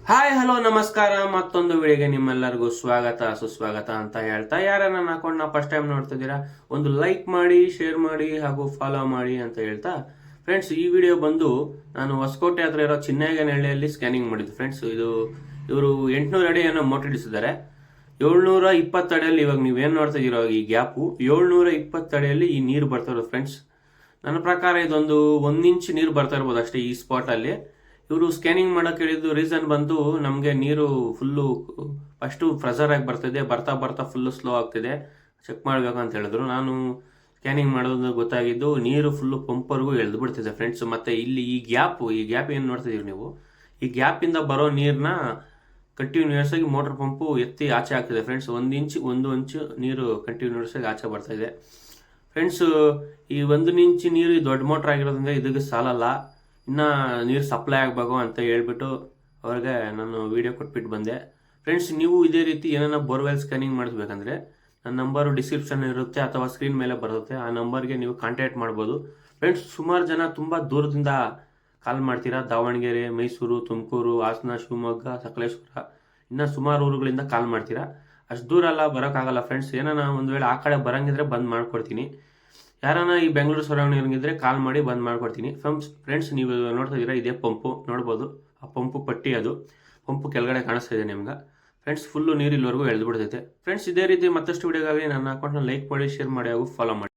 Hi hello ನಮಸ್ಕಾರ. ಮತ್ತೊಂದು ವಿಡಿಯೋಗೆ ನಿಮ್ಮೆಲ್ಲರಿಗೂ ಸ್ವಾಗತ ಸುಸ್ವಾಗತ ಅಂತ ಹೇಳ್ತಾ, ಯಾರ ನನ್ನ ಅಕೌಂಟ್ನ ಫಸ್ಟ್ ಟೈಮ್ ನೋಡ್ತಿದ್ದೀರಾ ಒಂದು ಲೈಕ್ ಮಾಡಿ, ಶೇರ್ ಮಾಡಿ ಹಾಗೂ ಫಾಲೋ ಮಾಡಿ ಅಂತ ಹೇಳ್ತಾ, ಫ್ರೆಂಡ್ಸ್ ಈ ವಿಡಿಯೋ ಬಂದು ನಾನು ಹೊಸಕೋಟೆ ಹತ್ರ ಇರೋ ಚಿನ್ನಯ್ಯನಹಳ್ಳಿಯಲ್ಲಿ ಸ್ಕ್ಯಾನಿಂಗ್ ಮಾಡಿದ್ದು ಫ್ರೆಂಡ್ಸ್. ಇವರು 800 ಅಡಿ ಏನೋ ಮೋಟರ್ ಇಡಿಸಿದ್ದಾರೆ. 720 ಅಡಿಯಲ್ಲಿ ಇವಾಗ ನೀವೇನು ನೋಡ್ತಾ ಇದೀರೋ ಈ ಗ್ಯಾಪು 720 ಅಡಿಯಲ್ಲಿ ಈ ನೀರು ಬರ್ತಾ ಇರೋದು ಫ್ರೆಂಡ್ಸ್. ನನ್ನ ಪ್ರಕಾರ ಇದೊಂದು 1 ಇಂಚ್ ನೀರು ಬರ್ತಾ ಇರ್ಬೋದು ಅಷ್ಟೇ ಈ ಸ್ಪಾಟ್ ಅಲ್ಲಿ. ಇವರು ಸ್ಕ್ಯಾನಿಂಗ್ ಮಾಡಕ್ಕೆ ಹೇಳಿದ್ದು ರೀಸನ್ ಬಂದು, ನಮಗೆ ನೀರು ಫುಲ್ಲು ಫಸ್ಟು ಪ್ರೆಷರ್ ಆಗಿ ಬರ್ತಿದೆ, ಬರ್ತಾ ಬರ್ತಾ ಫುಲ್ಲು ಸ್ಲೋ ಆಗ್ತಿದೆ, ಚೆಕ್ ಮಾಡಬೇಕು ಅಂತ ಹೇಳಿದ್ರು. ನಾನು ಸ್ಕ್ಯಾನಿಂಗ್ ಮಾಡೋದು ಗೊತ್ತಾಗಿದ್ದು ನೀರು ಫುಲ್ಲು ಪಂಪರ್ಗೂ ಎಳೆದು ಬಿಡ್ತಿದೆ ಫ್ರೆಂಡ್ಸ್. ಮತ್ತೆ ಇಲ್ಲಿ ಈ ಗ್ಯಾಪ್ ಏನು ನೋಡ್ತಿದ್ದೀರಿ ನೀವು, ಈ ಗ್ಯಾಪಿಂದ ಬರೋ ನೀರನ್ನ ಕಂಟಿನ್ಯೂಸ್ ಆಗಿ ಮೋಟರ್ ಪಂಪು ಎತ್ತಿ ಆಚೆ ಆಗ್ತಿದೆ ಫ್ರೆಂಡ್ಸ್. 1 ಇಂಚು ನೀರು ಕಂಟಿನ್ಯೂಸ್ ಆಗಿ ಆಚೆ ಬರ್ತಾ ಇದೆ ಫ್ರೆಂಡ್ಸ್. ಈ 1 ಇಂಚು ನೀರು ದೊಡ್ಡ ಮೋಟರ್ ಆಗಿರೋದ್ರಿಂದ ಇದಕ್ಕೆ ಸಾಲಲ್ಲ, ಇನ್ನು ನೀರು ಸಪ್ಲೈ ಆಗಬೇಕು ಅಂತ ಹೇಳ್ಬಿಟ್ಟು ಅವ್ರಿಗೆ ನಾನು ವಿಡಿಯೋ ಕೊಟ್ಬಿಟ್ಟು ಬಂದೆ ಫ್ರೆಂಡ್ಸ್. ನೀವು ಇದೇ ರೀತಿ ಏನಾರ ಬೋರ್ವೆಲ್ ಸ್ಕ್ಯಾನಿಂಗ್ ಮಾಡಿಸ್ಬೇಕಂದ್ರೆ ನನ್ನ ನಂಬರು ಡಿಸ್ಕ್ರಿಪ್ಷನ್ ಇರುತ್ತೆ ಅಥವಾ ಸ್ಕ್ರೀನ್ ಮೇಲೆ ಬರುತ್ತೆ, ಆ ನಂಬರ್ಗೆ ನೀವು ಕಾಂಟ್ಯಾಕ್ಟ್ ಮಾಡ್ಬೋದು ಫ್ರೆಂಡ್ಸ್. ಸುಮಾರು ಜನ ತುಂಬ ದೂರದಿಂದ ಕಾಲ್ ಮಾಡ್ತೀರಾ, ದಾವಣಗೆರೆ, ಮೈಸೂರು, ತುಮಕೂರು, ಹಾಸನ, ಶಿವಮೊಗ್ಗ, ಸಕಲೇಶ್ವರ, ಇನ್ನು ಸುಮಾರು ಊರುಗಳಿಂದ ಕಾಲ್ ಮಾಡ್ತೀರಾ. ಅಷ್ಟು ದೂರ ಎಲ್ಲ ಬರೋಕ್ಕಾಗಲ್ಲ ಫ್ರೆಂಡ್ಸ್. ಏನಾನ ಒಂದು ವೇಳೆ ಆ ಕಡೆ ಬರೋಂಗಿದ್ರೆ ಬಂದ್ ಮಾಡ್ಕೊಡ್ತೀನಿ. ಯಾರಾನ ಈ ಬೆಂಗಳೂರು ಸರೌಂಡಿಂಗ್ ಇದ್ರೆ ಕಾಲ್ ಮಾಡಿ ಬಂದ್ ಮಾಡ್ಕೊಡ್ತೀನಿ ಫ್ರೆಂಡ್ಸ್. ನೀವು ನೋಡ್ತಾ ಇದ್ದೀರಾ ಇದೇ ಪಂಪು ನೋಡ್ಬೋದು, ಆ ಪಂಪು ಪಟ್ಟಿ, ಅದು ಪಂಪು ಕೆಳಗಡೆ ಕಾಣಿಸ್ತಾ ಇದೆ ನಿಮ್ಗೆ ಫ್ರೆಂಡ್ಸ್. ಫುಲ್ಲು ನೀರು ಇಲ್ಲಿವರೆಗೂ ಎಳೆದು ಬಿಡ್ತೈತೆ ಫ್ರೆಂಡ್ಸ್. ಇದೇ ರೀತಿ ಮತ್ತಷ್ಟು ವಿಡಿಯೋಗಾಗಿ ನನ್ನ ಅಕೌಂಟ್ನ ಲೈಕ್ ಮಾಡಿ, ಶೇರ್ ಮಾಡಿ ಹಾಗೂ ಫಾಲೋ ಮಾಡಿ.